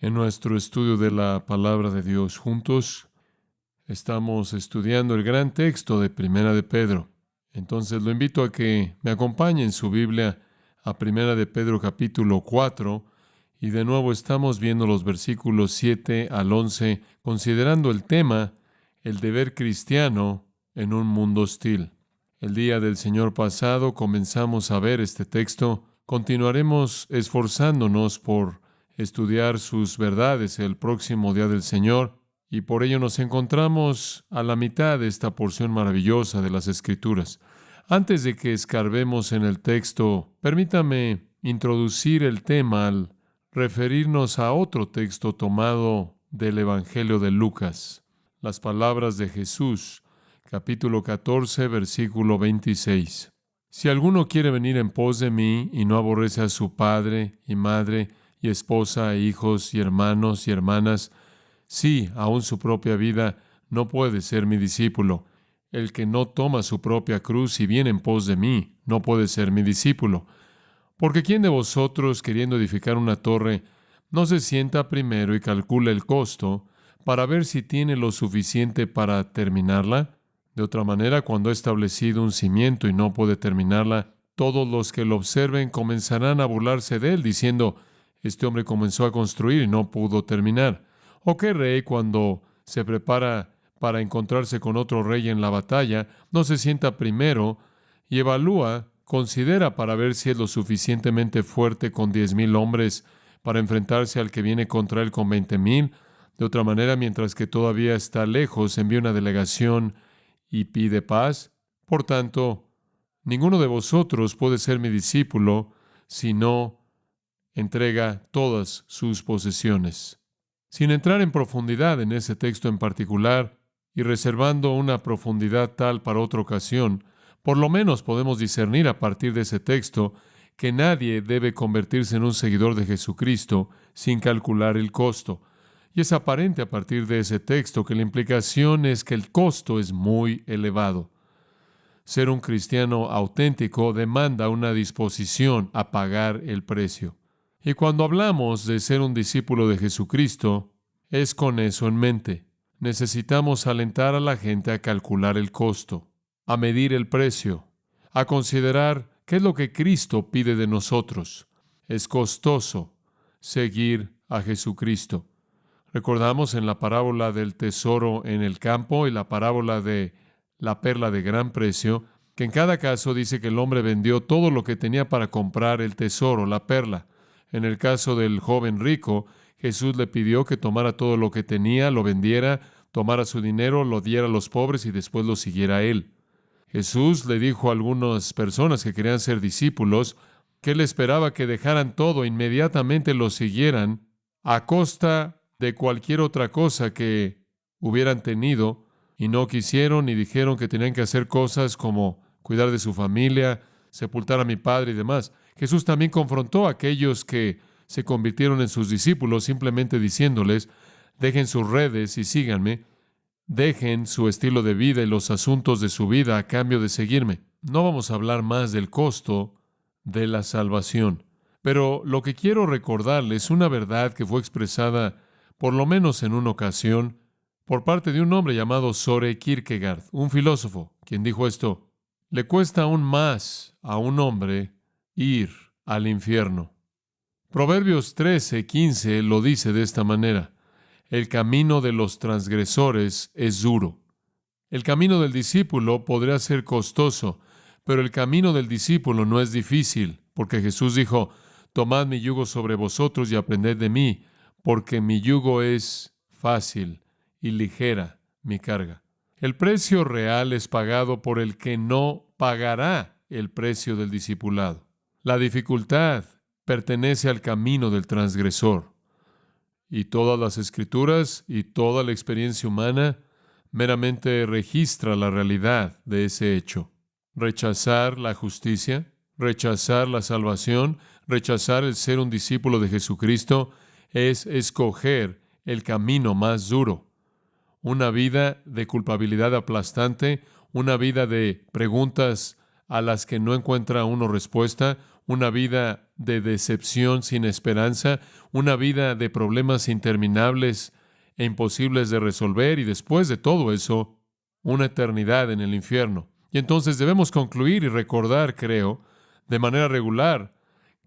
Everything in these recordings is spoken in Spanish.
En nuestro estudio de la palabra de Dios juntos, estamos estudiando el gran texto de Primera de Pedro. Entonces lo invito a que me acompañe en su Biblia a Primera de Pedro capítulo 4 y de nuevo estamos viendo los versículos 7 al 11, considerando el tema, el deber cristiano en un mundo hostil. El día del Señor pasado comenzamos a ver este texto. Continuaremos esforzándonos por estudiar sus verdades el próximo día del Señor, y por ello nos encontramos a la mitad de esta porción maravillosa de las Escrituras. Antes de que escarbemos en el texto, permítame introducir el tema al referirnos a otro texto tomado del Evangelio de Lucas, las palabras de Jesús, capítulo 14, versículo 26. Si alguno quiere venir en pos de mí y no aborrece a su padre y madre y esposa e hijos y hermanos y hermanas, sí, aun su propia vida, no puede ser mi discípulo. El que no toma su propia cruz y viene en pos de mí, no puede ser mi discípulo. Porque ¿quién de vosotros, queriendo edificar una torre, no se sienta primero y calcula el costo para ver si tiene lo suficiente para terminarla? De otra manera, cuando ha establecido un cimiento y no puede terminarla, todos los que lo observen comenzarán a burlarse de él, diciendo: este hombre comenzó a construir y no pudo terminar. ¿O qué rey, cuando se prepara para encontrarse con otro rey en la batalla, no se sienta primero y considera para ver si es lo suficientemente fuerte con 10,000 hombres para enfrentarse al que viene contra él con 20,000? De otra manera, mientras que todavía está lejos, envía una delegación y pide paz. Por tanto, ninguno de vosotros puede ser mi discípulo si no entrega todas sus posesiones. Sin entrar en profundidad en ese texto en particular y reservando una profundidad tal para otra ocasión, por lo menos podemos discernir a partir de ese texto que nadie debe convertirse en un seguidor de Jesucristo sin calcular el costo. Y es aparente a partir de ese texto que la implicación es que el costo es muy elevado. Ser un cristiano auténtico demanda una disposición a pagar el precio. Y cuando hablamos de ser un discípulo de Jesucristo, es con eso en mente. Necesitamos alentar a la gente a calcular el costo, a medir el precio, a considerar qué es lo que Cristo pide de nosotros. Es costoso seguir a Jesucristo. Recordamos en la parábola del tesoro en el campo y la parábola de la perla de gran precio, que en cada caso dice que el hombre vendió todo lo que tenía para comprar el tesoro, la perla. En el caso del joven rico, Jesús le pidió que tomara todo lo que tenía, lo vendiera, tomara su dinero, lo diera a los pobres y después lo siguiera a él. Jesús le dijo a algunas personas que querían ser discípulos que él esperaba que dejaran todo, inmediatamente lo siguieran, a costa de cualquier otra cosa que hubieran tenido, y no quisieron y dijeron que tenían que hacer cosas como cuidar de su familia, sepultar a mi padre y demás. Jesús también confrontó a aquellos que se convirtieron en sus discípulos simplemente diciéndoles: dejen sus redes y síganme, dejen su estilo de vida y los asuntos de su vida a cambio de seguirme. No vamos a hablar más del costo de la salvación, pero lo que quiero recordarles es una verdad que fue expresada por lo menos en una ocasión por parte de un hombre llamado Søren Kierkegaard, un filósofo, quien dijo esto: le cuesta aún más a un hombre ir al infierno. Proverbios 13:15 lo dice de esta manera: el camino de los transgresores es duro. El camino del discípulo podría ser costoso, pero el camino del discípulo no es difícil, porque Jesús dijo: tomad mi yugo sobre vosotros y aprended de mí, porque mi yugo es fácil y ligera mi carga. El precio real es pagado por el que no pagará el precio del discipulado. La dificultad pertenece al camino del transgresor. Y todas las Escrituras y toda la experiencia humana meramente registra la realidad de ese hecho. Rechazar la justicia, rechazar la salvación, rechazar el ser un discípulo de Jesucristo es escoger el camino más duro. Una vida de culpabilidad aplastante, una vida de preguntas a las que no encuentra uno respuesta, una vida de decepción sin esperanza, una vida de problemas interminables e imposibles de resolver y después de todo eso, una eternidad en el infierno. Y entonces debemos concluir y recordar, creo, de manera regular,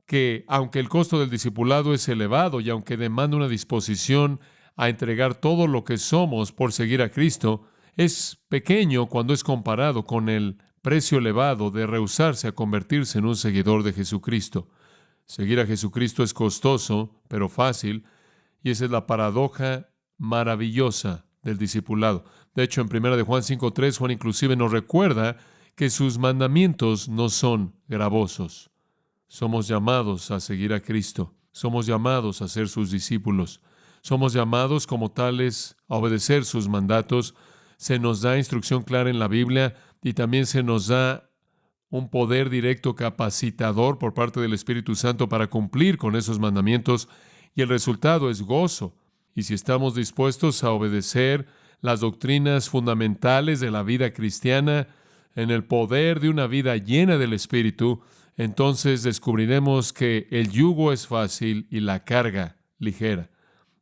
que aunque el costo del discipulado es elevado y aunque demanda una disposición a entregar todo lo que somos por seguir a Cristo, es pequeño cuando es comparado con el precio elevado de rehusarse a convertirse en un seguidor de Jesucristo. Seguir a Jesucristo es costoso, pero fácil, y esa es la paradoja maravillosa del discipulado. De hecho, en 1 de Juan 5:3, Juan inclusive nos recuerda que sus mandamientos no son gravosos. Somos llamados a seguir a Cristo. Somos llamados a ser sus discípulos. Somos llamados como tales a obedecer sus mandatos. Se nos da instrucción clara en la Biblia y también se nos da un poder directo capacitador por parte del Espíritu Santo para cumplir con esos mandamientos y el resultado es gozo. Y si estamos dispuestos a obedecer las doctrinas fundamentales de la vida cristiana en el poder de una vida llena del Espíritu, entonces descubriremos que el yugo es fácil y la carga ligera.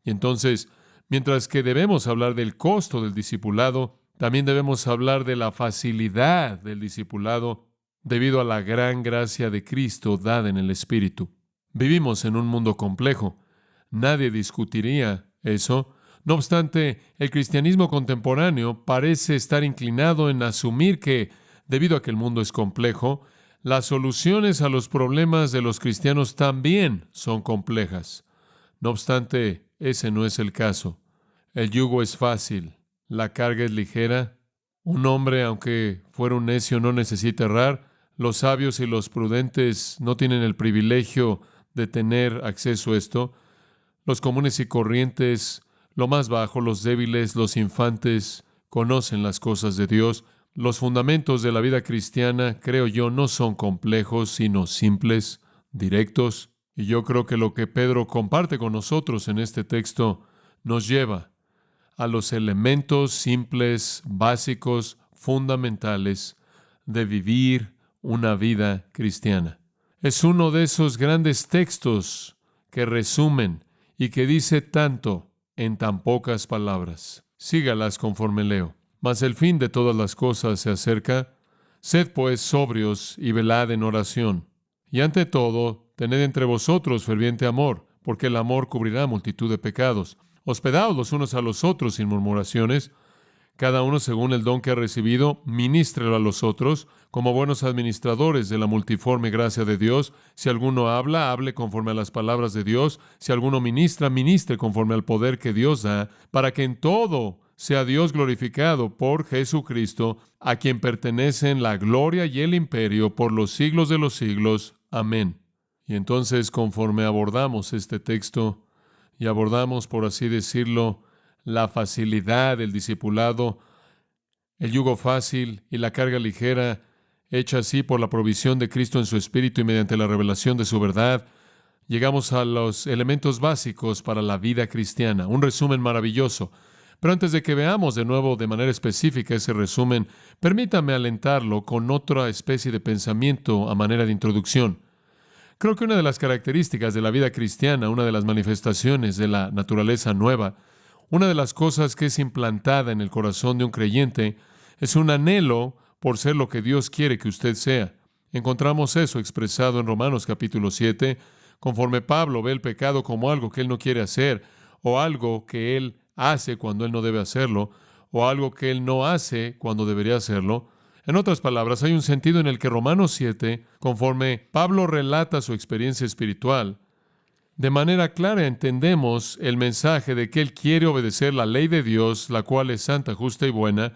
Y entonces, mientras que debemos hablar del costo del discipulado, también debemos hablar de la facilidad del discipulado debido a la gran gracia de Cristo dada en el Espíritu. Vivimos en un mundo complejo. Nadie discutiría eso. No obstante, el cristianismo contemporáneo parece estar inclinado en asumir que, debido a que el mundo es complejo, las soluciones a los problemas de los cristianos también son complejas. No obstante, ese no es el caso. El yugo es fácil, la carga es ligera. Un hombre, aunque fuera un necio, no necesita errar. Los sabios y los prudentes no tienen el privilegio de tener acceso a esto. Los comunes y corrientes, lo más bajo, los débiles, los infantes, conocen las cosas de Dios. Los fundamentos de la vida cristiana, creo yo, no son complejos, sino simples, directos. Y yo creo que lo que Pedro comparte con nosotros en este texto nos lleva a los elementos simples, básicos, fundamentales de vivir una vida cristiana. Es uno de esos grandes textos que resumen y que dice tanto en tan pocas palabras. Sígalas conforme leo. Mas el fin de todas las cosas se acerca. Sed pues sobrios y velad en oración. Y ante todo, tened entre vosotros ferviente amor, porque el amor cubrirá multitud de pecados. Hospedaos los unos a los otros sin murmuraciones. Cada uno según el don que ha recibido, ministrelo a los otros, como buenos administradores de la multiforme gracia de Dios. Si alguno habla, hable conforme a las palabras de Dios. Si alguno ministra, ministre conforme al poder que Dios da, para que en todo sea Dios glorificado por Jesucristo, a quien pertenecen la gloria y el imperio por los siglos de los siglos. Amén. Y entonces, conforme abordamos este texto, y abordamos, por así decirlo, la facilidad del discipulado, el yugo fácil y la carga ligera, hecha así por la provisión de Cristo en su Espíritu y mediante la revelación de su verdad, llegamos a los elementos básicos para la vida cristiana. Un resumen maravilloso. Pero antes de que veamos de nuevo de manera específica ese resumen, permítame alentarlo con otra especie de pensamiento a manera de introducción. Creo que una de las características de la vida cristiana, una de las manifestaciones de la naturaleza nueva, una de las cosas que es implantada en el corazón de un creyente, es un anhelo por ser lo que Dios quiere que usted sea. Encontramos eso expresado en Romanos capítulo 7, conforme Pablo ve el pecado como algo que él no quiere hacer, o algo que él hace cuando él no debe hacerlo, o algo que él no hace cuando debería hacerlo. En otras palabras, hay un sentido en el que Romanos 7, conforme Pablo relata su experiencia espiritual, de manera clara entendemos el mensaje de que él quiere obedecer la ley de Dios, la cual es santa, justa y buena,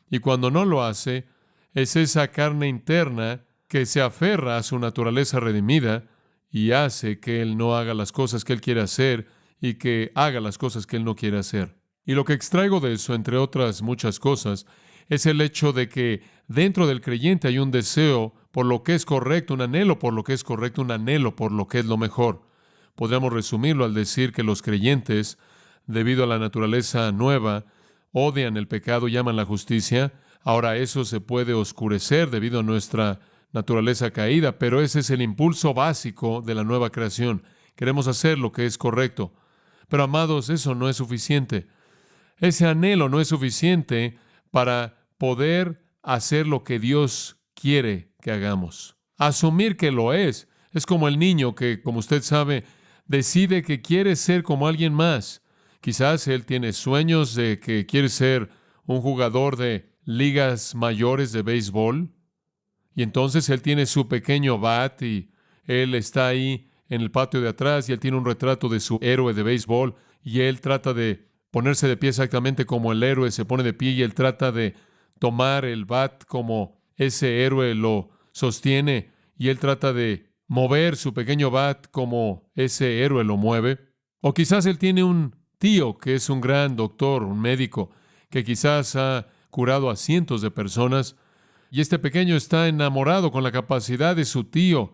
y cuando no lo hace, es esa carne interna que se aferra a su naturaleza redimida y hace que él no haga las cosas que él quiere hacer y que haga las cosas que él no quiere hacer. Y lo que extraigo de eso, entre otras muchas cosas, es el hecho de que dentro del creyente hay un deseo por lo que es correcto, un anhelo por lo que es correcto, un anhelo por lo que es lo mejor. Podríamos resumirlo al decir que los creyentes, debido a la naturaleza nueva, odian el pecado y aman la justicia. Ahora eso se puede oscurecer debido a nuestra naturaleza caída, pero ese es el impulso básico de la nueva creación. Queremos hacer lo que es correcto. Pero, amados, eso no es suficiente. Ese anhelo no es suficiente para poder hacer lo que Dios quiere que hagamos. Asumir que lo es como el niño que, como usted sabe, decide que quiere ser como alguien más. Quizás él tiene sueños de que quiere ser un jugador de ligas mayores de béisbol, y entonces él tiene su pequeño bat y él está ahí en el patio de atrás y él tiene un retrato de su héroe de béisbol y él trata de ponerse de pie exactamente como el héroe se pone de pie y él trata de tomar el bat como ese héroe lo sostiene y él trata de mover su pequeño bat como ese héroe lo mueve. O quizás él tiene un tío que es un gran doctor, un médico, que quizás ha curado a cientos de personas y este pequeño está enamorado con la capacidad de su tío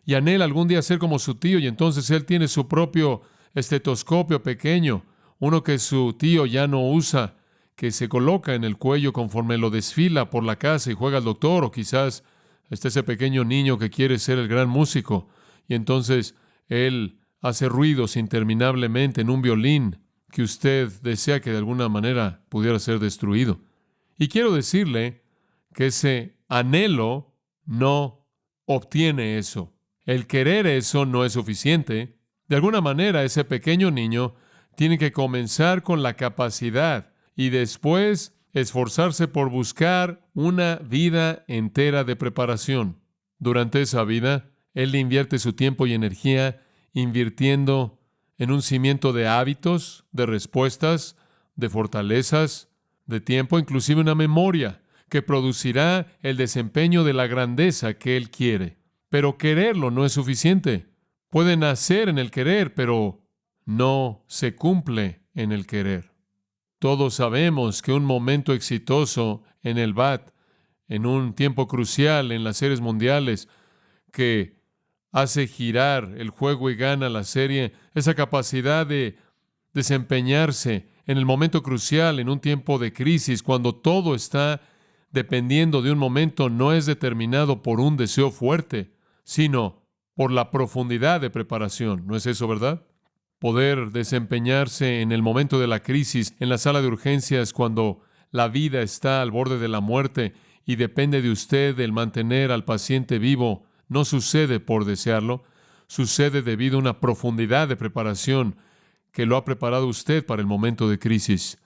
y anhela algún día ser como su tío y entonces él tiene su propio estetoscopio pequeño, uno que su tío ya no usa, que se coloca en el cuello conforme lo desfila por la casa y juega al doctor, o quizás está ese pequeño niño que quiere ser el gran músico y entonces él hace ruidos interminablemente en un violín que usted desea que de alguna manera pudiera ser destruido. Y quiero decirle que ese anhelo no obtiene eso. El querer eso no es suficiente. De alguna manera, ese pequeño niño tiene que comenzar con la capacidad y después esforzarse por buscar una vida entera de preparación. Durante esa vida, él invierte su tiempo y energía invirtiendo en un cimiento de hábitos, de respuestas, de fortalezas, de tiempo, inclusive una memoria que producirá el desempeño de la grandeza que él quiere. Pero quererlo no es suficiente. Puede nacer en el querer, pero no se cumple en el querer. Todos sabemos que un momento exitoso en el bat, en un tiempo crucial en las series mundiales, que hace girar el juego y gana la serie, esa capacidad de desempeñarse en el momento crucial, en un tiempo de crisis, cuando todo está dependiendo de un momento, no es determinado por un deseo fuerte, sino por la profundidad de preparación. ¿No es eso, verdad? Poder desempeñarse en el momento de la crisis, en la sala de urgencias, cuando la vida está al borde de la muerte y depende de usted el mantener al paciente vivo, no sucede por desearlo, sucede debido a una profundidad de preparación que lo ha preparado usted para el momento de crisis.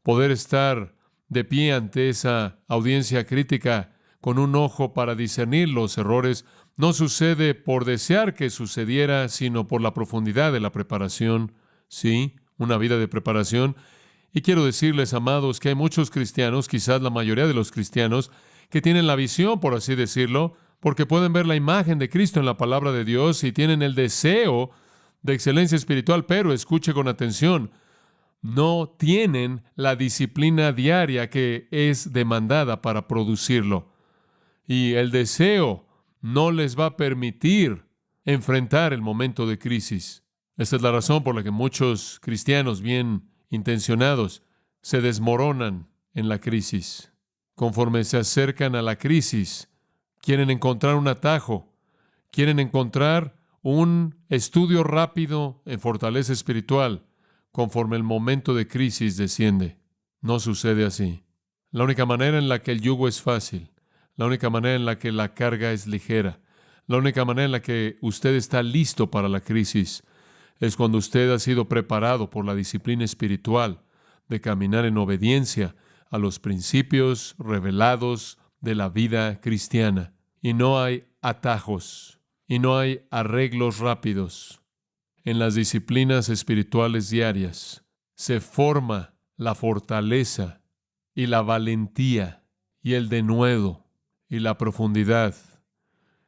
Poder estar de pie ante esa audiencia crítica con un ojo para discernir los errores no sucede por desear que sucediera, sino por la profundidad de la preparación. Sí, una vida de preparación. Y quiero decirles, amados, que hay muchos cristianos, quizás la mayoría de los cristianos, que tienen la visión, por así decirlo, porque pueden ver la imagen de Cristo en la palabra de Dios y tienen el deseo de excelencia espiritual, pero escuche con atención, no tienen la disciplina diaria que es demandada para producirlo. Y el deseo no les va a permitir enfrentar el momento de crisis. Esta es la razón por la que muchos cristianos bien intencionados se desmoronan en la crisis. Conforme se acercan a la crisis, quieren encontrar un atajo, quieren encontrar un estudio rápido en fortaleza espiritual conforme el momento de crisis desciende. No sucede así. La única manera en la que el yugo es fácil, la única manera en la que la carga es ligera, la única manera en la que usted está listo para la crisis es cuando usted ha sido preparado por la disciplina espiritual de caminar en obediencia a los principios revelados de la vida cristiana. Y no hay atajos, y no hay arreglos rápidos. En las disciplinas espirituales diarias se forma la fortaleza y la valentía y el denuedo y la profundidad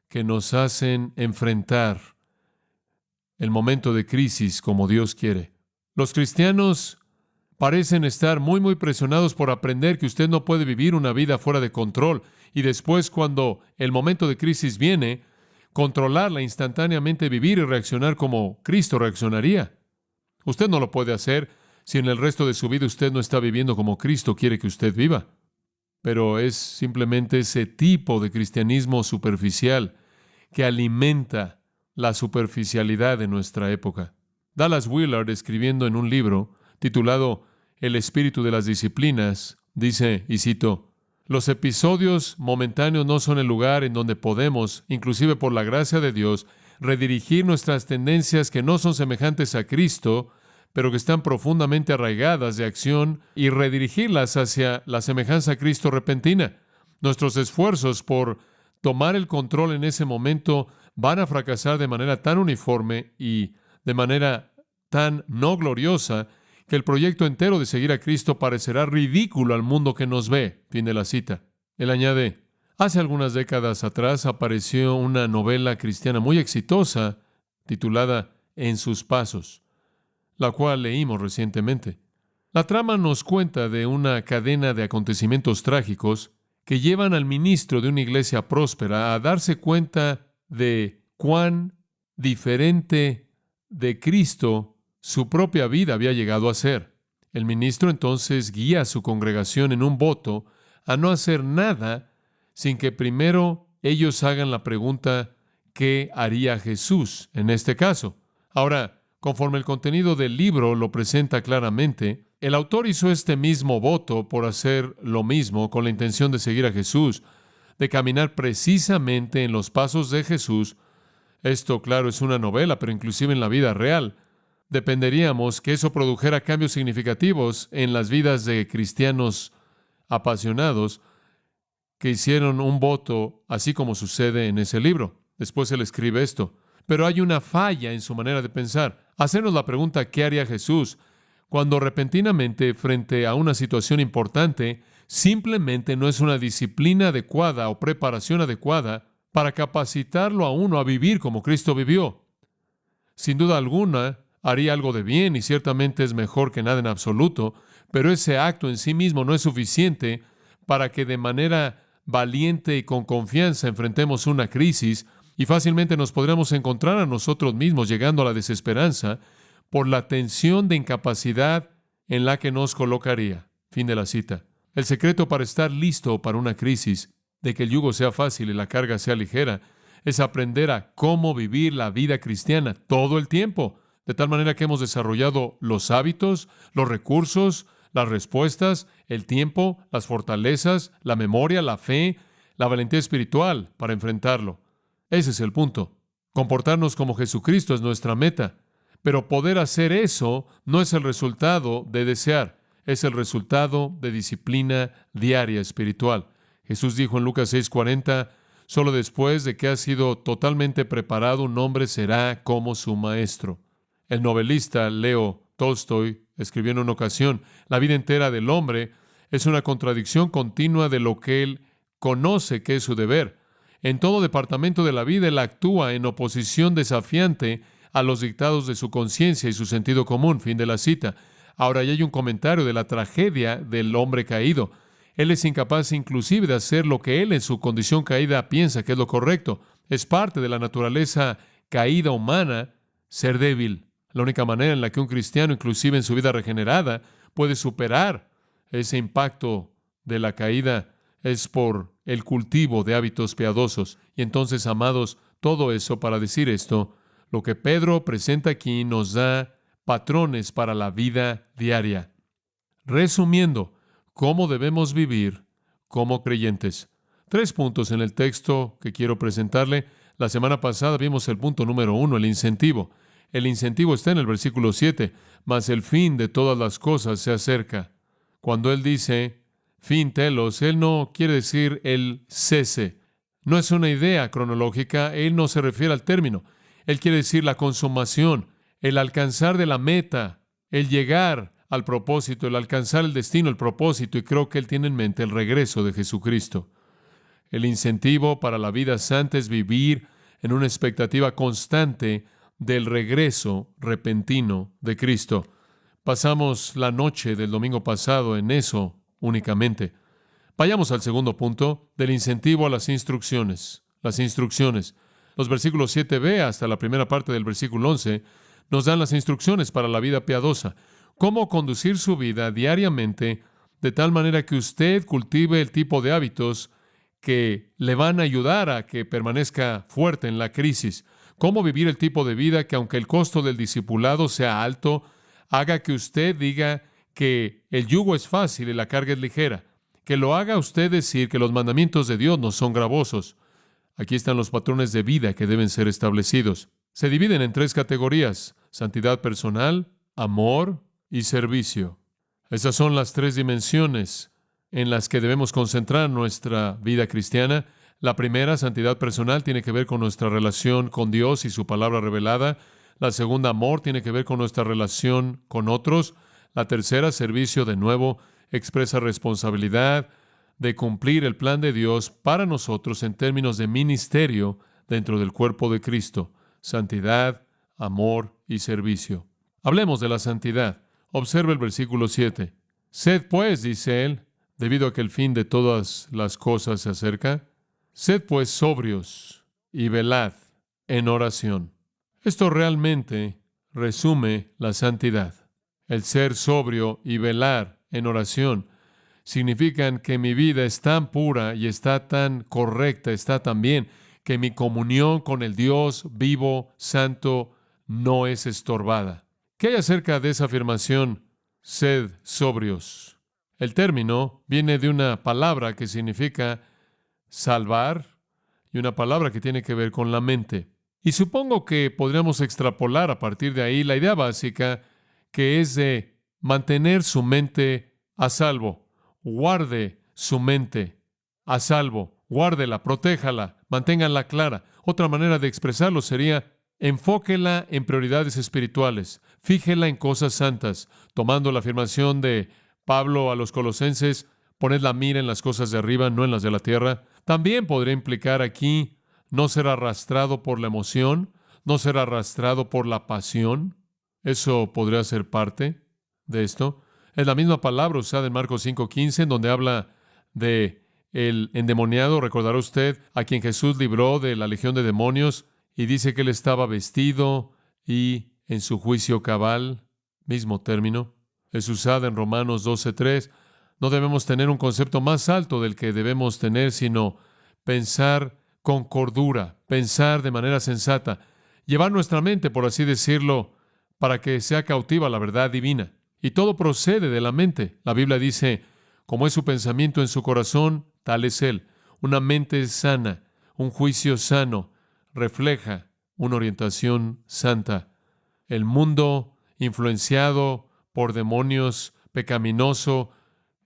que nos hacen enfrentar el momento de crisis como Dios quiere. Los cristianos parecen estar muy presionados por aprender que usted no puede vivir una vida fuera de control y después, cuando el momento de crisis viene, controlarla instantáneamente, vivir y reaccionar como Cristo reaccionaría. Usted no lo puede hacer si en el resto de su vida usted no está viviendo como Cristo quiere que usted viva. pero es simplemente ese tipo de cristianismo superficial que alimenta la superficialidad de nuestra época. Dallas Willard, escribiendo en un libro titulado El espíritu de las disciplinas, dice, y cito, los episodios momentáneos no son el lugar en donde podemos, inclusive por la gracia de Dios, redirigir nuestras tendencias que no son semejantes a Cristo, pero que están profundamente arraigadas de acción y redirigirlas hacia la semejanza a Cristo repentina. Nuestros esfuerzos por tomar el control en ese momento van a fracasar de manera tan uniforme y de manera tan no gloriosa que el proyecto entero de seguir a Cristo parecerá ridículo al mundo que nos ve. Fin de la cita. Él añade, hace algunas décadas atrás apareció una novela cristiana muy exitosa titulada En sus pasos, la cual leímos recientemente. La trama nos cuenta de una cadena de acontecimientos trágicos que llevan al ministro de una iglesia próspera a darse cuenta de cuán diferente de Cristo su propia vida había llegado a ser. El ministro entonces guía a su congregación en un voto a no hacer nada sin que primero ellos hagan la pregunta, ¿qué haría Jesús en este caso? Ahora, conforme el contenido del libro lo presenta claramente, el autor hizo este mismo voto por hacer lo mismo con la intención de seguir a Jesús, de caminar precisamente en los pasos de Jesús. Esto, claro, es una novela, pero inclusive en la vida real, dependeríamos que eso produjera cambios significativos en las vidas de cristianos apasionados que hicieron un voto, así como sucede en ese libro. Después él escribe esto. Pero hay una falla en su manera de pensar. Hacernos la pregunta, ¿qué haría Jesús? Cuando repentinamente, frente a una situación importante, simplemente no es una disciplina adecuada o preparación adecuada para capacitarlo a uno a vivir como Cristo vivió. Sin duda alguna, haría algo de bien y ciertamente es mejor que nada en absoluto, pero ese acto en sí mismo no es suficiente para que de manera valiente y con confianza enfrentemos una crisis y fácilmente nos podríamos encontrar a nosotros mismos llegando a la desesperanza por la tensión de incapacidad en la que nos colocaría. Fin de la cita. El secreto para estar listo para una crisis, de que el yugo sea fácil y la carga sea ligera, es aprender a cómo vivir la vida cristiana todo el tiempo, de tal manera que hemos desarrollado los hábitos, los recursos, las respuestas, el tiempo, las fortalezas, la memoria, la fe, la valentía espiritual para enfrentarlo. Ese es el punto. Comportarnos como Jesucristo es nuestra meta. Pero poder hacer eso no es el resultado de desear, es el resultado de disciplina diaria espiritual. Jesús dijo en Lucas 6:40, solo después de que ha sido totalmente preparado, un hombre será como su maestro. El novelista Leo Tolstoy escribió en una ocasión, la vida entera del hombre es una contradicción continua de lo que él conoce que es su deber. En todo departamento de la vida él actúa en oposición desafiante a los dictados de su conciencia y su sentido común. Fin de la cita. Ahora ya hay un comentario de la tragedia del hombre caído. Él es incapaz inclusive de hacer lo que él en su condición caída piensa que es lo correcto. Es parte de la naturaleza caída humana ser débil. La única manera en la que un cristiano, inclusive en su vida regenerada, puede superar ese impacto de la caída es por el cultivo de hábitos piadosos. Y entonces, amados, todo eso para decir esto, lo que Pedro presenta aquí nos da patrones para la vida diaria. Resumiendo, ¿cómo debemos vivir como creyentes? 3 puntos en el texto que quiero presentarle. La semana pasada vimos el punto número 1, el incentivo. El incentivo está en el versículo 7, mas el fin de todas las cosas se acerca. Cuando él dice fin telos, él no quiere decir el cese. No es una idea cronológica, él no se refiere al término. Él quiere decir la consumación, el alcanzar de la meta, el llegar al propósito, el alcanzar el destino, el propósito, y creo que él tiene en mente el regreso de Jesucristo. El incentivo para la vida santa es vivir en una expectativa constante del regreso repentino de Cristo. Pasamos la noche del domingo pasado en eso únicamente. Vayamos al segundo punto, del incentivo a las instrucciones. Las instrucciones. Los versículos 7b hasta la primera parte del versículo 11 nos dan las instrucciones para la vida piadosa. Cómo conducir su vida diariamente de tal manera que usted cultive el tipo de hábitos que le van a ayudar a que permanezca fuerte en la crisis. Cómo vivir el tipo de vida que, aunque el costo del discipulado sea alto, haga que usted diga que el yugo es fácil y la carga es ligera. Que lo haga usted decir que los mandamientos de Dios no son gravosos. Aquí están los patrones de vida que deben ser establecidos. Se dividen en 3 categorías: santidad personal, amor y servicio. Esas son las 3 dimensiones en las que debemos concentrar nuestra vida cristiana. La primera, santidad personal, tiene que ver con nuestra relación con Dios y su palabra revelada. La segunda, amor, tiene que ver con nuestra relación con otros. La tercera, servicio, de nuevo, expresa responsabilidad de cumplir el plan de Dios para nosotros en términos de ministerio dentro del cuerpo de Cristo. Santidad, amor y servicio. Hablemos de la santidad. Observe el versículo 7. Sed pues, dice él, debido a que el fin de todas las cosas se acerca, sed pues sobrios y velad en oración. Esto realmente resume la santidad. El ser sobrio y velar en oración significan que mi vida es tan pura y está tan correcta, está tan bien, que mi comunión con el Dios vivo, santo, no es estorbada. ¿Qué hay acerca de esa afirmación? Sed sobrios. El término viene de una palabra que significa salvar y una palabra que tiene que ver con la mente. Y supongo que podríamos extrapolar a partir de ahí la idea básica, que es de mantener su mente a salvo. Guarde su mente a salvo. Guárdela, protéjala, manténganla clara. Otra manera de expresarlo sería: enfóquela en prioridades espirituales. Fíjela en cosas santas. Tomando la afirmación de Pablo a los Colosenses, poned la mira en las cosas de arriba, no en las de la tierra. También podría implicar aquí no ser arrastrado por la emoción, no ser arrastrado por la pasión. Eso podría ser parte de esto. Es la misma palabra usada en Marcos 5:15, en donde habla de el endemoniado. Recordará usted a quien Jesús libró de la legión de demonios, y dice que él estaba vestido y en su juicio cabal. Mismo término. Es usada en Romanos 12:3. No debemos tener un concepto más alto del que debemos tener, sino pensar con cordura, pensar de manera sensata, llevar nuestra mente, por así decirlo, para que sea cautiva a la verdad divina. Y todo procede de la mente. La Biblia dice: como es su pensamiento en su corazón, tal es él. Una mente sana, un juicio sano, refleja una orientación santa. El mundo influenciado por demonios, pecaminoso,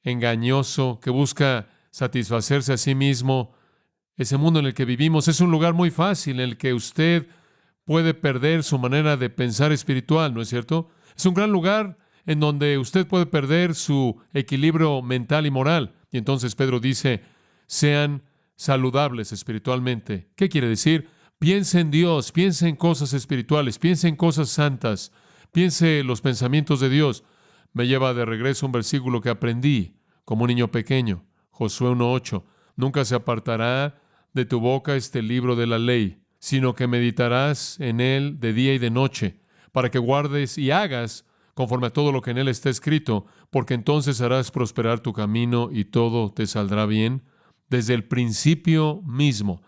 engañoso, que busca satisfacerse a sí mismo, ese mundo en el que vivimos es un lugar muy fácil en el que usted puede perder su manera de pensar espiritual, ¿no es cierto? Es un gran lugar en donde usted puede perder su equilibrio mental y moral. Y entonces Pedro dice: sean saludables espiritualmente. ¿Qué quiere decir? Piense en Dios, piense en cosas espirituales, piense en cosas santas, piense en los pensamientos de Dios. Me lleva de regreso un versículo que aprendí como un niño pequeño, Josué 1:8. Nunca se apartará de tu boca este libro de la ley, sino que meditarás en él de día y de noche, para que guardes y hagas conforme a todo lo que en él está escrito, porque entonces harás prosperar tu camino y todo te saldrá bien. Desde el principio mismo,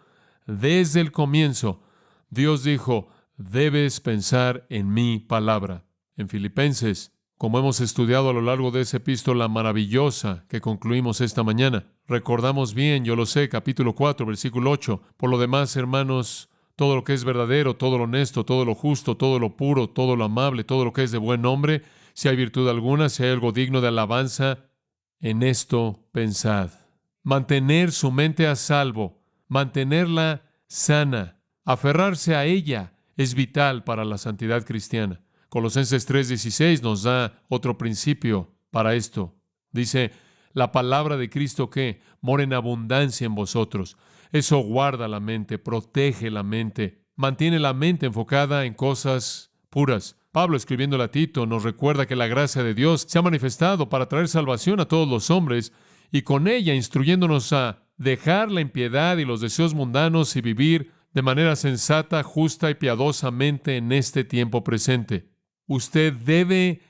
desde el comienzo, Dios dijo: debes pensar en mi palabra. En Filipenses, como hemos estudiado a lo largo de esa epístola maravillosa que concluimos esta mañana, recordamos bien, yo lo sé, capítulo 4, versículo 8. Por lo demás, hermanos, todo lo que es verdadero, todo lo honesto, todo lo justo, todo lo puro, todo lo amable, todo lo que es de buen nombre, si hay virtud alguna, si hay algo digno de alabanza, en esto pensad. Mantener su mente a salvo, mantenerla sana, aferrarse a ella es vital para la santidad cristiana. Colosenses 3:16 nos da otro principio para esto. Dice: la palabra de Cristo que mora en abundancia en vosotros. Eso guarda la mente, protege la mente, mantiene la mente enfocada en cosas puras. Pablo, escribiendo a Tito, nos recuerda que la gracia de Dios se ha manifestado para traer salvación a todos los hombres, y con ella instruyéndonos a dejar la impiedad y los deseos mundanos y vivir de manera sensata, justa y piadosamente en este tiempo presente. Usted debe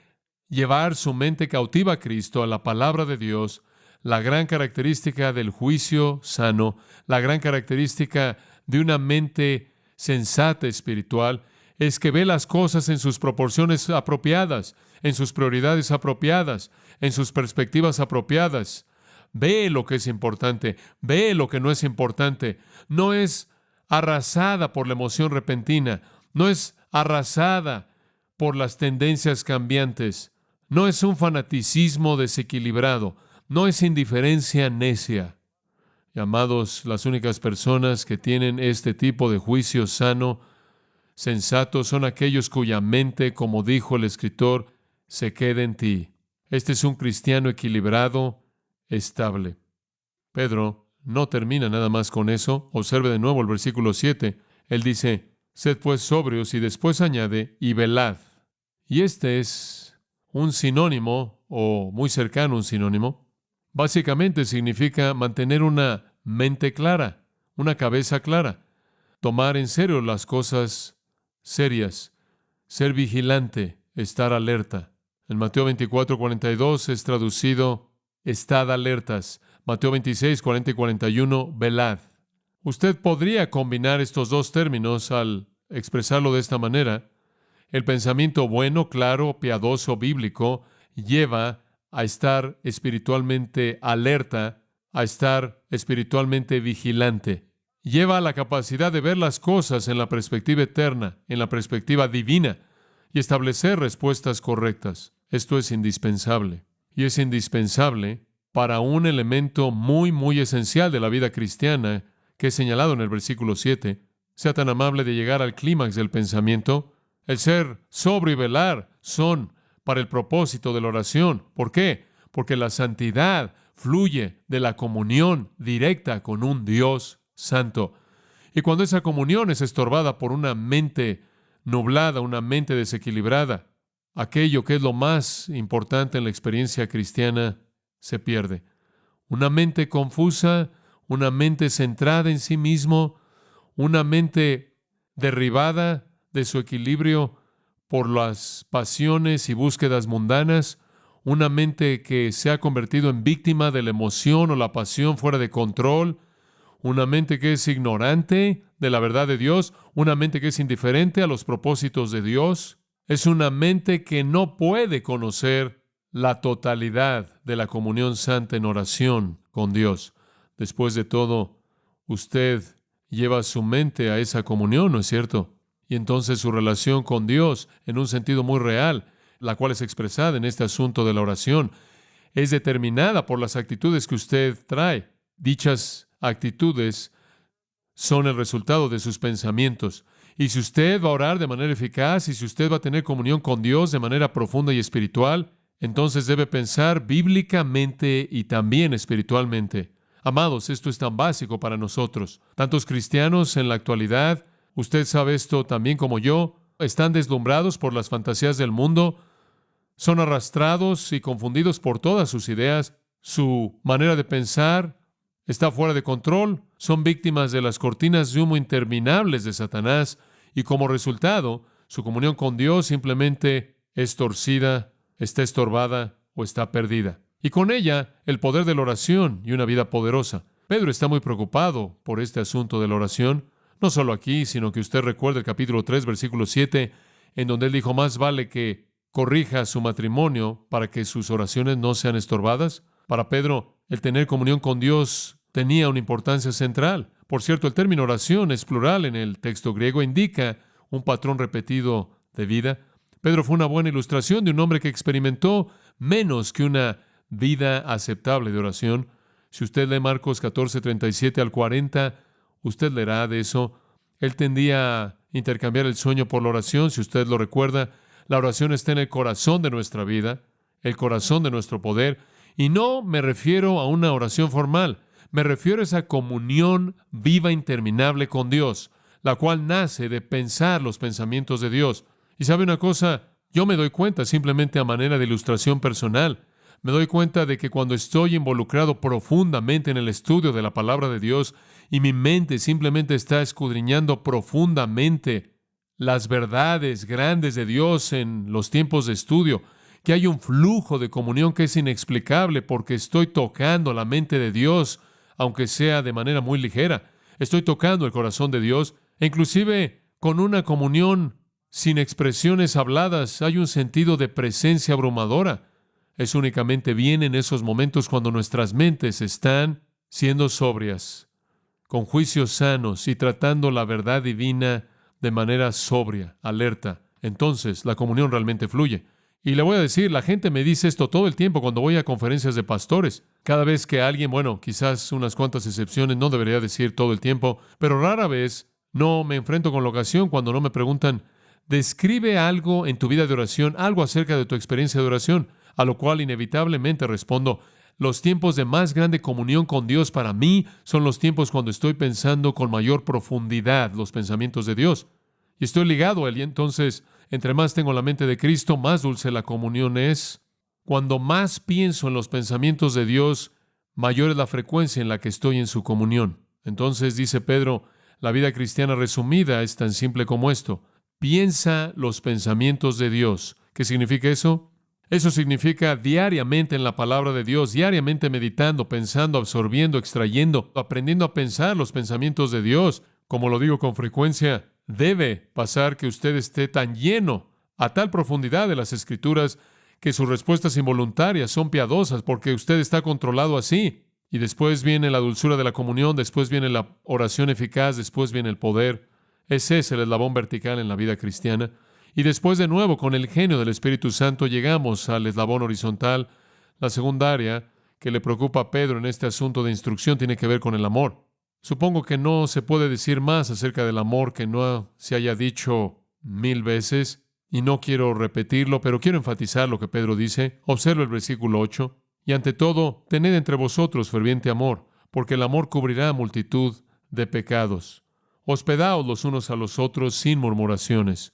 llevar su mente cautiva a Cristo, a la palabra de Dios, la gran característica del juicio sano, la gran característica de una mente sensata espiritual, es que ve las cosas en sus proporciones apropiadas, en sus prioridades apropiadas, en sus perspectivas apropiadas. Ve lo que es importante, ve lo que no es importante. No es arrasada por la emoción repentina, no es arrasada por las tendencias cambiantes, no es un fanaticismo desequilibrado, no es indiferencia necia. Y, amados, las únicas personas que tienen este tipo de juicio sano, sensato, son aquellos cuya mente, como dijo el escritor, se queda en ti. Este es un cristiano equilibrado, estable. Pedro no termina nada más con eso. Observe de nuevo el versículo 7. Él dice, sed pues sobrios, y después añade, y velad. Y este es un sinónimo, o muy cercano a un sinónimo. Básicamente significa mantener una mente clara, una cabeza clara, tomar en serio las cosas serias, ser vigilante, estar alerta. En Mateo 24:42 es traducido, estad alertas. Mateo 26:40 y 41, velad. Usted podría combinar estos dos términos al expresarlo de esta manera. El pensamiento bueno, claro, piadoso, bíblico, lleva a estar espiritualmente alerta, a estar espiritualmente vigilante. Lleva a la capacidad de ver las cosas en la perspectiva eterna, en la perspectiva divina, y establecer respuestas correctas. Esto es indispensable. Y es indispensable para un elemento muy, muy esencial de la vida cristiana, que es señalado en el versículo 7. Sea tan amable de llegar al clímax del pensamiento. El ser sobrio y velar son para el propósito de la oración. ¿Por qué? Porque la santidad fluye de la comunión directa con un Dios santo. Y cuando esa comunión es estorbada por una mente nublada, una mente desequilibrada, aquello que es lo más importante en la experiencia cristiana se pierde. Una mente confusa, una mente centrada en sí mismo, una mente derribada de su equilibrio por las pasiones y búsquedas mundanas, una mente que se ha convertido en víctima de la emoción o la pasión fuera de control, una mente que es ignorante de la verdad de Dios, una mente que es indiferente a los propósitos de Dios. Es una mente que no puede conocer la totalidad de la comunión santa en oración con Dios. Después de todo, usted lleva su mente a esa comunión, ¿no es cierto? Y entonces su relación con Dios, en un sentido muy real, la cual es expresada en este asunto de la oración, es determinada por las actitudes que usted trae. Dichas actitudes son el resultado de sus pensamientos. Y si usted va a orar de manera eficaz y si usted va a tener comunión con Dios de manera profunda y espiritual, entonces debe pensar bíblicamente y también espiritualmente. Amados, esto es tan básico para nosotros. Tantos cristianos en la actualidad, usted sabe esto también como yo, están deslumbrados por las fantasías del mundo, son arrastrados y confundidos por todas sus ideas, su manera de pensar está fuera de control, son víctimas de las cortinas de humo interminables de Satanás y como resultado, su comunión con Dios simplemente es torcida, está estorbada o está perdida. Y con ella, el poder de la oración y una vida poderosa. Pedro está muy preocupado por este asunto de la oración, no solo aquí, sino que usted recuerda el capítulo 3, versículo 7, en donde él dijo, más vale que corrija su matrimonio para que sus oraciones no sean estorbadas. Para Pedro, el tener comunión con Dios tenía una importancia central. Por cierto, el término oración es plural en el texto griego, indica un patrón repetido de vida. Pedro fue una buena ilustración de un hombre que experimentó menos que una vida aceptable de oración. Si usted lee Marcos 14, 37 al 40, usted leerá de eso. Él tendía a intercambiar el sueño por la oración, si usted lo recuerda. La oración está en el corazón de nuestra vida, el corazón de nuestro poder. Y no me refiero a una oración formal, me refiero a esa comunión viva e interminable con Dios, la cual nace de pensar los pensamientos de Dios. Y sabe una cosa, yo me doy cuenta simplemente a manera de ilustración personal. Me doy cuenta de que cuando estoy involucrado profundamente en el estudio de la palabra de Dios y mi mente simplemente está escudriñando profundamente las verdades grandes de Dios en los tiempos de estudio, que hay un flujo de comunión que es inexplicable porque estoy tocando la mente de Dios, aunque sea de manera muy ligera. Estoy tocando el corazón de Dios, e inclusive con una comunión sin expresiones habladas, hay un sentido de presencia abrumadora. Es únicamente bien en esos momentos cuando nuestras mentes están siendo sobrias, con juicios sanos y tratando la verdad divina de manera sobria, alerta. Entonces, la comunión realmente fluye. Y le voy a decir, la gente me dice esto todo el tiempo cuando voy a conferencias de pastores. Cada vez que alguien, quizás unas cuantas excepciones, no debería decir todo el tiempo, pero rara vez no me enfrento con la ocasión cuando no me preguntan, describe algo en tu vida de oración, algo acerca de tu experiencia de oración, a lo cual inevitablemente respondo, los tiempos de más grande comunión con Dios para mí son los tiempos cuando estoy pensando con mayor profundidad los pensamientos de Dios. Y estoy ligado a Él, y entonces, entre más tengo la mente de Cristo, más dulce la comunión es. Cuando más pienso en los pensamientos de Dios, mayor es la frecuencia en la que estoy en su comunión. Entonces, dice Pedro, la vida cristiana resumida es tan simple como esto. Piensa los pensamientos de Dios. ¿Qué significa eso? Eso significa diariamente en la palabra de Dios, diariamente meditando, pensando, absorbiendo, extrayendo, aprendiendo a pensar los pensamientos de Dios. Como lo digo con frecuencia, debe pasar que usted esté tan lleno a tal profundidad de las Escrituras que sus respuestas involuntarias son piadosas porque usted está controlado así. Y después viene la dulzura de la comunión, después viene la oración eficaz, después viene el poder. Ese es el eslabón vertical en la vida cristiana. Y después de nuevo, con el genio del Espíritu Santo, llegamos al eslabón horizontal. La segunda área que le preocupa a Pedro en este asunto de instrucción tiene que ver con el amor. Supongo que no se puede decir más acerca del amor que no se haya dicho 1000 veces, y no quiero repetirlo, pero quiero enfatizar lo que Pedro dice. Observa el versículo 8. Y ante todo, tened entre vosotros ferviente amor, porque el amor cubrirá multitud de pecados. Hospedaos los unos a los otros sin murmuraciones.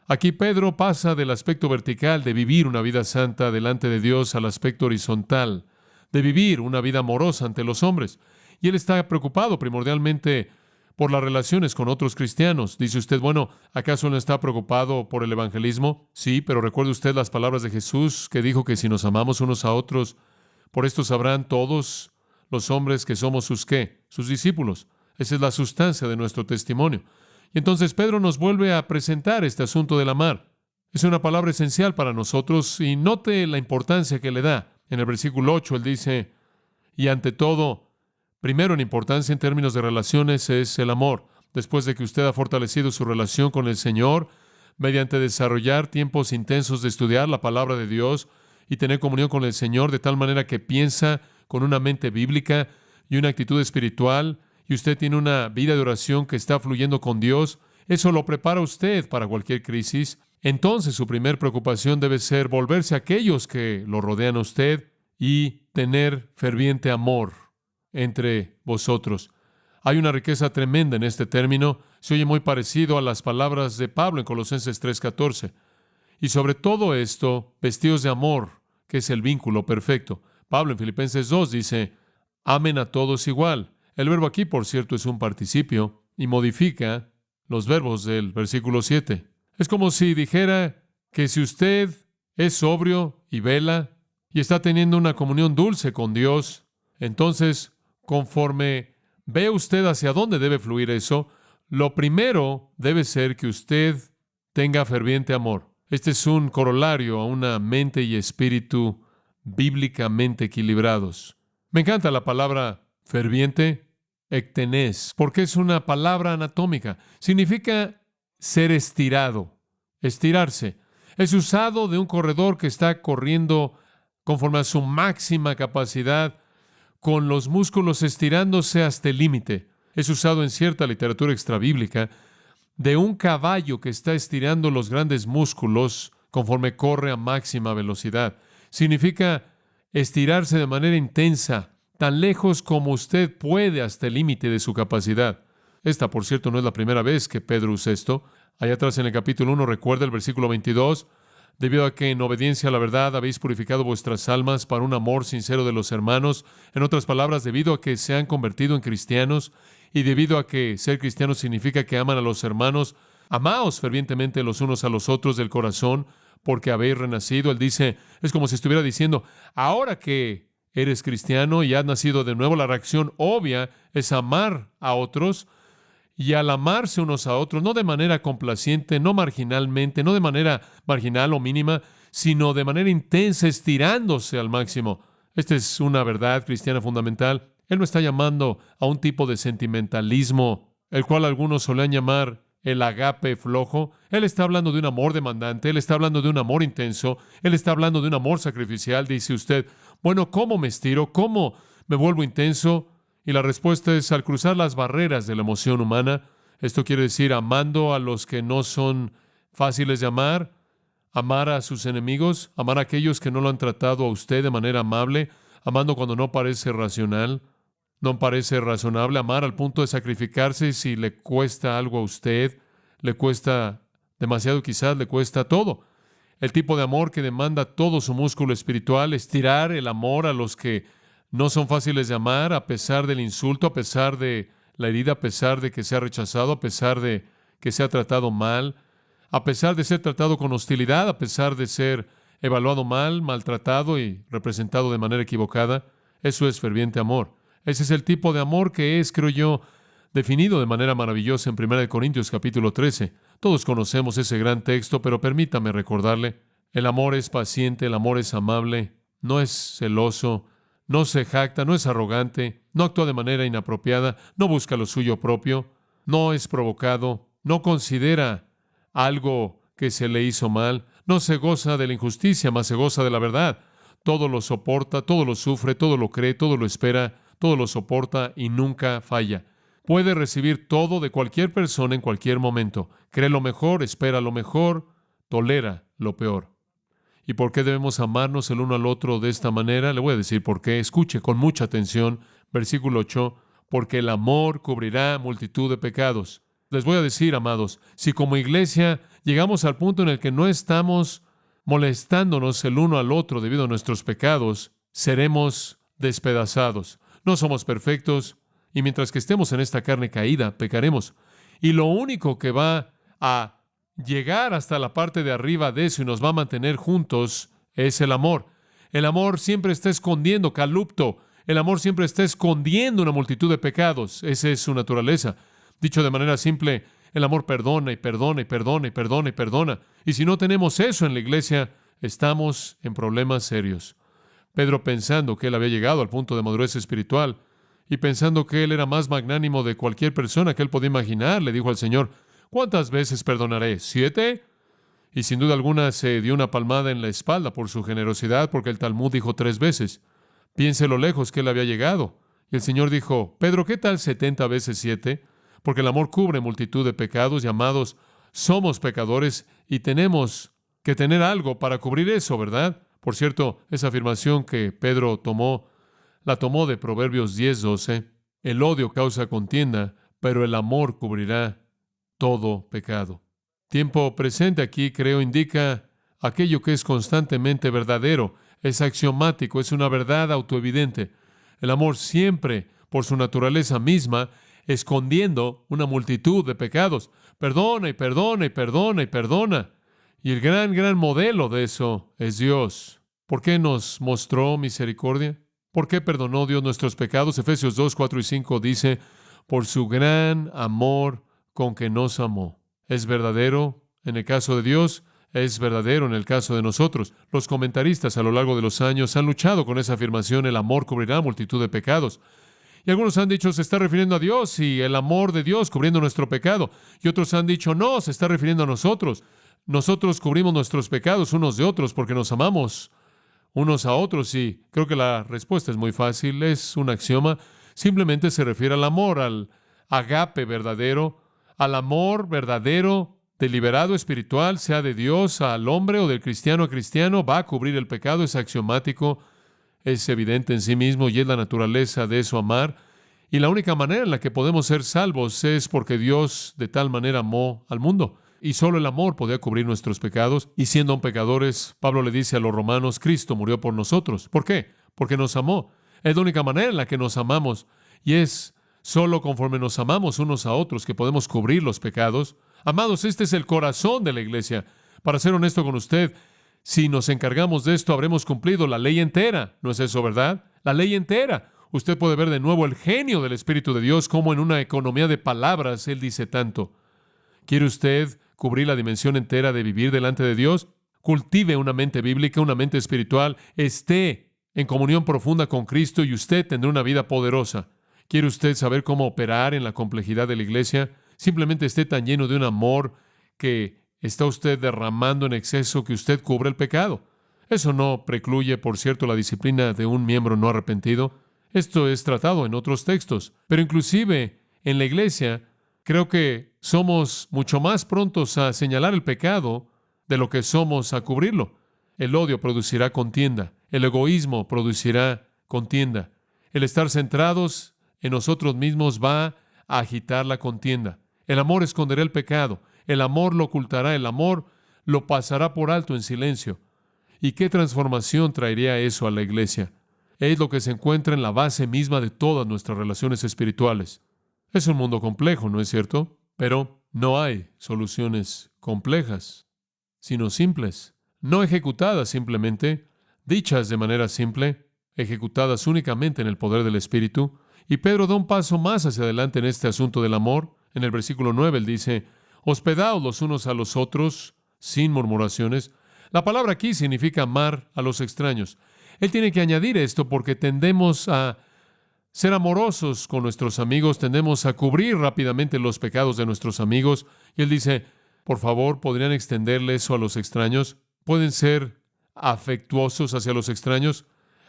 Aquí Pedro pasa del aspecto vertical de vivir una vida santa delante de Dios al aspecto horizontal de vivir una vida amorosa ante los hombres. Y él está preocupado primordialmente por las relaciones con otros cristianos. Dice usted, ¿acaso no está preocupado por el evangelismo? Sí, pero recuerde usted las palabras de Jesús que dijo que si nos amamos unos a otros, por esto sabrán todos los hombres que somos sus ¿qué? Sus discípulos. Esa es la sustancia de nuestro testimonio. Y entonces Pedro nos vuelve a presentar este asunto del amar. Es una palabra esencial para nosotros y note la importancia que le da. En el versículo 8 él dice, y ante todo, primero en importancia en términos de relaciones es el amor. Después de que usted ha fortalecido su relación con el Señor, mediante desarrollar tiempos intensos de estudiar la palabra de Dios y tener comunión con el Señor de tal manera que piensa con una mente bíblica y una actitud espiritual, y usted tiene una vida de oración que está fluyendo con Dios, eso lo prepara a usted para cualquier crisis. Entonces su primer preocupación debe ser volverse a aquellos que lo rodean a usted y tener ferviente amor entre vosotros. Hay una riqueza tremenda en este término. Se oye muy parecido a las palabras de Pablo en Colosenses 3:14. Y sobre todo esto, vestidos de amor, que es el vínculo perfecto. Pablo en Filipenses 2 dice, amen a todos igual. El verbo aquí, por cierto, es un participio y modifica los verbos del versículo 7. Es como si dijera que si usted es sobrio y vela y está teniendo una comunión dulce con Dios, entonces, conforme ve usted hacia dónde debe fluir eso, lo primero debe ser que usted tenga ferviente amor. Este es un corolario a una mente y espíritu bíblicamente equilibrados. Me encanta la palabra ferviente, ektenes, porque es una palabra anatómica. Significa ser estirado, estirarse. Es usado de un corredor que está corriendo conforme a su máxima capacidad, con los músculos estirándose hasta el límite. Es usado en cierta literatura extrabíblica de un caballo que está estirando los grandes músculos conforme corre a máxima velocidad. Significa estirarse de manera intensa, tan lejos como usted puede hasta el límite de su capacidad. Esta, por cierto, no es la primera vez que Pedro usa esto. Allá atrás en el capítulo 1, recuerda el versículo 22, debido a que en obediencia a la verdad habéis purificado vuestras almas para un amor sincero de los hermanos. En otras palabras, debido a que se han convertido en cristianos y debido a que ser cristianos significa que aman a los hermanos, amaos fervientemente los unos a los otros del corazón, porque habéis renacido. Él dice, es como si estuviera diciendo, ahora que eres cristiano y has nacido de nuevo, la reacción obvia es amar a otros, y al amarse unos a otros, no de manera complaciente, no marginalmente, no de manera marginal o mínima, sino de manera intensa, estirándose al máximo. Esta es una verdad cristiana fundamental. Él no está llamando a un tipo de sentimentalismo, el cual algunos solían llamar el agape flojo. Él está hablando de un amor demandante, Él está hablando de un amor intenso, Él está hablando de un amor sacrificial. Dice usted, bueno, ¿cómo me estiro? ¿Cómo me vuelvo intenso? Y la respuesta es al cruzar las barreras de la emoción humana. Esto quiere decir amando a los que no son fáciles de amar a sus enemigos, amar a aquellos que no lo han tratado a usted de manera amable, amando cuando no parece racional, no parece razonable, amar al punto de sacrificarse si le cuesta algo a usted, le cuesta demasiado, quizás le cuesta todo. El tipo de amor que demanda todo su músculo espiritual, estirar el amor a los que no son fáciles de amar, a pesar del insulto, a pesar de la herida, a pesar de que sea rechazado, a pesar de que sea tratado mal, a pesar de ser tratado con hostilidad, a pesar de ser evaluado mal, maltratado y representado de manera equivocada. Eso es ferviente amor. Ese es el tipo de amor que es, creo yo, definido de manera maravillosa en 1 Corintios capítulo 13. Todos conocemos ese gran texto, pero permítame recordarle. El amor es paciente, el amor es amable, no es celoso, no se jacta, no es arrogante, no actúa de manera inapropiada, no busca lo suyo propio, no es provocado, no considera algo que se le hizo mal, no se goza de la injusticia, mas se goza de la verdad. Todo lo soporta, todo lo sufre, todo lo cree, todo lo espera, todo lo soporta y nunca falla. Puede recibir todo de cualquier persona en cualquier momento. Cree lo mejor, espera lo mejor, tolera lo peor. ¿Y por qué debemos amarnos el uno al otro de esta manera? Le voy a decir por qué. Escuche con mucha atención. Versículo 8. Porque el amor cubrirá multitud de pecados. Les voy a decir, amados, si como iglesia llegamos al punto en el que no estamos molestándonos el uno al otro debido a nuestros pecados, seremos despedazados. No somos perfectos y mientras que estemos en esta carne caída, pecaremos. Y lo único que va a llegar hasta la parte de arriba de eso y nos va a mantener juntos es el amor. El amor siempre está escondiendo calupto. El amor siempre está escondiendo una multitud de pecados. Esa es su naturaleza. Dicho de manera simple, el amor perdona y perdona y perdona y perdona y perdona. Y si no tenemos eso en la iglesia, estamos en problemas serios. Pedro, pensando que él había llegado al punto de madurez espiritual y pensando que él era más magnánimo de cualquier persona que él podía imaginar, le dijo al Señor, ¿cuántas veces perdonaré? ¿7? Y sin duda alguna se dio una palmada en la espalda por su generosidad, porque el Talmud dijo 3 veces. Piense lo lejos que él había llegado. Y el Señor dijo, Pedro, ¿qué tal 70 veces 7? Porque el amor cubre multitud de pecados, llamados, somos pecadores y tenemos que tener algo para cubrir eso, ¿verdad? Por cierto, esa afirmación que Pedro la tomó de Proverbios 10:12. El odio causa contienda, pero el amor cubrirá todo pecado. Tiempo presente aquí, creo, indica aquello que es constantemente verdadero, es axiomático, es una verdad autoevidente. El amor siempre, por su naturaleza misma, escondiendo una multitud de pecados. Perdona y perdona y perdona y perdona. Y el gran modelo de eso es Dios. ¿Por qué nos mostró misericordia? ¿Por qué perdonó Dios nuestros pecados? Efesios 2, 4 y 5 dice, por su gran amor con que nos amó. Es verdadero en el caso de Dios, es verdadero en el caso de nosotros. Los comentaristas a lo largo de los años han luchado con esa afirmación, el amor cubrirá multitud de pecados. Y algunos han dicho, se está refiriendo a Dios y el amor de Dios cubriendo nuestro pecado. Y otros han dicho, no, se está refiriendo a nosotros. Nosotros cubrimos nuestros pecados unos de otros porque nos amamos unos a otros. Y creo que la respuesta es muy fácil, es un axioma. Simplemente se refiere al amor, al agape verdadero, al amor verdadero, deliberado, espiritual, sea de Dios al hombre o del cristiano a cristiano, va a cubrir el pecado, es axiomático, es evidente en sí mismo y es la naturaleza de eso amar. Y la única manera en la que podemos ser salvos es porque Dios de tal manera amó al mundo. Y solo el amor podía cubrir nuestros pecados. Y siendo aún pecadores, Pablo le dice a los romanos, Cristo murió por nosotros. ¿Por qué? Porque nos amó. Es la única manera en la que nos amamos. Y es solo conforme nos amamos unos a otros que podemos cubrir los pecados. Amados, este es el corazón de la iglesia. Para ser honesto con usted, Si nos encargamos de esto, habremos cumplido la ley entera. ¿No es eso, verdad? La ley entera. Usted puede ver de nuevo el genio del Espíritu de Dios, como en una economía de palabras Él dice tanto. ¿Quiere usted cubrir la dimensión entera de vivir delante de Dios? Cultive una mente bíblica, una mente espiritual. Esté en comunión profunda con Cristo y usted tendrá una vida poderosa. ¿Quiere usted saber cómo operar en la complejidad de la iglesia? Simplemente esté tan lleno de un amor que está usted derramando en exceso que usted cubre el pecado. Eso no precluye, por cierto, la disciplina de un miembro no arrepentido. Esto es tratado en otros textos. Pero inclusive en la iglesia, creo que somos mucho más prontos a señalar el pecado de lo que somos a cubrirlo. El odio producirá contienda. El egoísmo producirá contienda. El estar centrados en nosotros mismos va a agitar la contienda. El amor esconderá el pecado. El amor lo ocultará. El amor lo pasará por alto en silencio. ¿Y qué transformación traería eso a la iglesia? Es lo que se encuentra en la base misma de todas nuestras relaciones espirituales. Es un mundo complejo, ¿no es cierto? Pero no hay soluciones complejas, sino simples, no ejecutadas simplemente, dichas de manera simple, ejecutadas únicamente en el poder del Espíritu. Y Pedro da un paso más hacia adelante en este asunto del amor. En el versículo 9 él dice, hospedaos los unos a los otros sin murmuraciones. La palabra aquí significa amar a los extraños. Él tiene que añadir esto porque tendemos a ser amorosos con nuestros amigos, tendemos a cubrir rápidamente los pecados de nuestros amigos. Y él dice, por favor, ¿podrían extenderle eso a los extraños? ¿Pueden ser afectuosos hacia los extraños?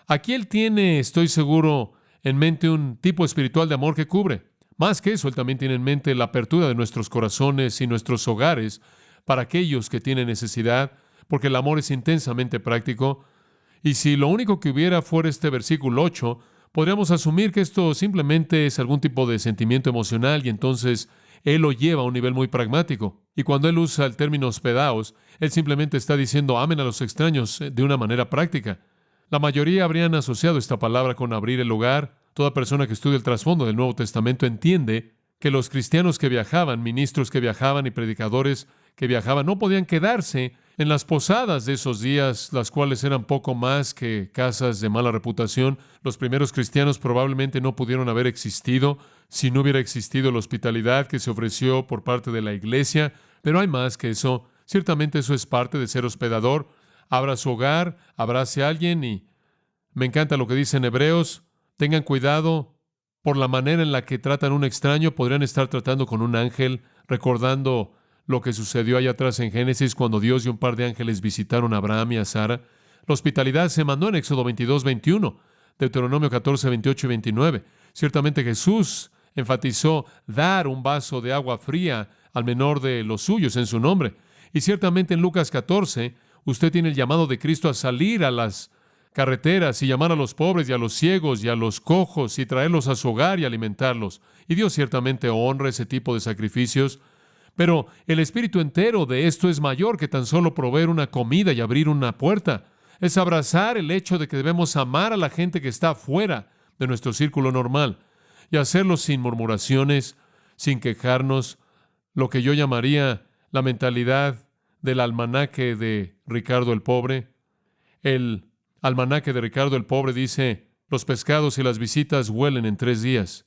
Aquí él tiene, estoy seguro, en mente un tipo espiritual de amor que cubre. Más que eso, él también tiene en mente la apertura de nuestros corazones y nuestros hogares para aquellos que tienen necesidad, porque el amor es intensamente práctico. Y si lo único que hubiera fuera este versículo 8, podríamos asumir que esto simplemente es algún tipo de sentimiento emocional y entonces él lo lleva a un nivel muy pragmático. Y cuando él usa el término hospedaos, él simplemente está diciendo amen a los extraños de una manera práctica. La mayoría habrían asociado esta palabra con abrir el hogar. Toda persona que estudia el trasfondo del Nuevo Testamento entiende que los cristianos que viajaban, ministros que viajaban y predicadores que viajaban, no podían quedarse en las posadas de esos días, las cuales eran poco más que casas de mala reputación. Los primeros cristianos probablemente no pudieron haber existido si no hubiera existido la hospitalidad que se ofreció por parte de la iglesia. Pero hay más que eso. Ciertamente eso es parte de ser hospedador. Abra su hogar, abrace a alguien y me encanta lo que dice en Hebreos. Tengan cuidado por la manera en la que tratan a un extraño. Podrían estar tratando con un ángel, recordando lo que sucedió allá atrás en Génesis cuando Dios y un par de ángeles visitaron a Abraham y a Sara. La hospitalidad se mandó en Éxodo 22, 21, Deuteronomio 14, 28 y 29. Ciertamente Jesús enfatizó dar un vaso de agua fría al menor de los suyos en su nombre. Y ciertamente en Lucas 14, usted tiene el llamado de Cristo a salir a las carreteras y llamar a los pobres y a los ciegos y a los cojos y traerlos a su hogar y alimentarlos. Y Dios ciertamente honra ese tipo de sacrificios. Pero el espíritu entero de esto es mayor que tan solo proveer una comida y abrir una puerta. Es abrazar el hecho de que debemos amar a la gente que está fuera de nuestro círculo normal y hacerlo sin murmuraciones, sin quejarnos, lo que yo llamaría la mentalidad del almanaque de Ricardo el Pobre. El almanaque de Ricardo el Pobre dice, los pescados y las visitas huelen en 3 días.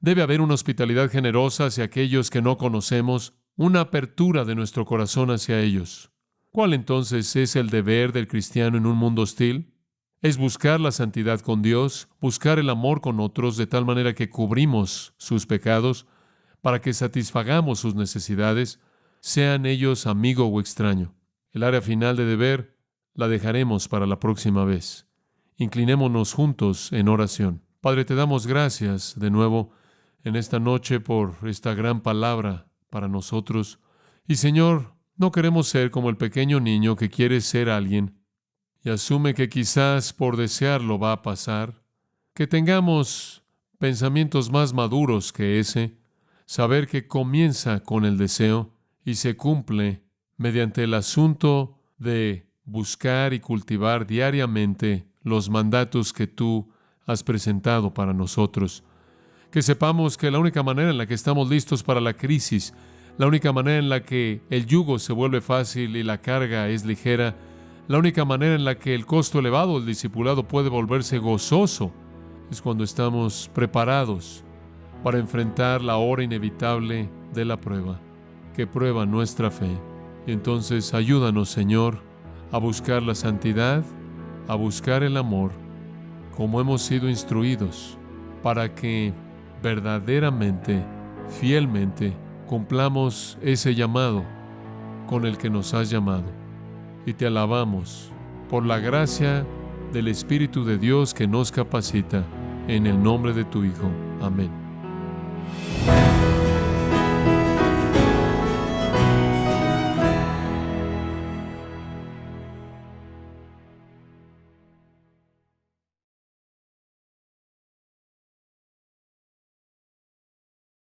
Debe haber una hospitalidad generosa hacia aquellos que no conocemos, una apertura de nuestro corazón hacia ellos. ¿Cuál entonces es el deber del cristiano en un mundo hostil? Es buscar la santidad con Dios, buscar el amor con otros de tal manera que cubrimos sus pecados, para que satisfagamos sus necesidades, sean ellos amigo o extraño. El área final de deber la dejaremos para la próxima vez. Inclinémonos juntos en oración. Padre, te damos gracias de nuevo en esta noche por esta gran palabra para nosotros. Y Señor, no queremos ser como el pequeño niño que quiere ser alguien y asume que quizás por desearlo va a pasar. Que tengamos pensamientos más maduros que ese, saber que comienza con el deseo y se cumple mediante el asunto de buscar y cultivar diariamente los mandatos que tú has presentado para nosotros. Que sepamos que la única manera en la que estamos listos para la crisis, la única manera en la que el yugo se vuelve fácil y la carga es ligera, La única manera en la que el costo elevado del discipulado puede volverse gozoso es cuando estamos preparados para enfrentar la hora inevitable de la prueba, que prueba nuestra fe. Y entonces ayúdanos, Señor, a buscar la santidad, a buscar el amor, como hemos sido instruidos, para que verdaderamente, fielmente, cumplamos ese llamado con el que nos has llamado. Y te alabamos por la gracia del Espíritu de Dios que nos capacita, en el nombre de tu Hijo. Amén.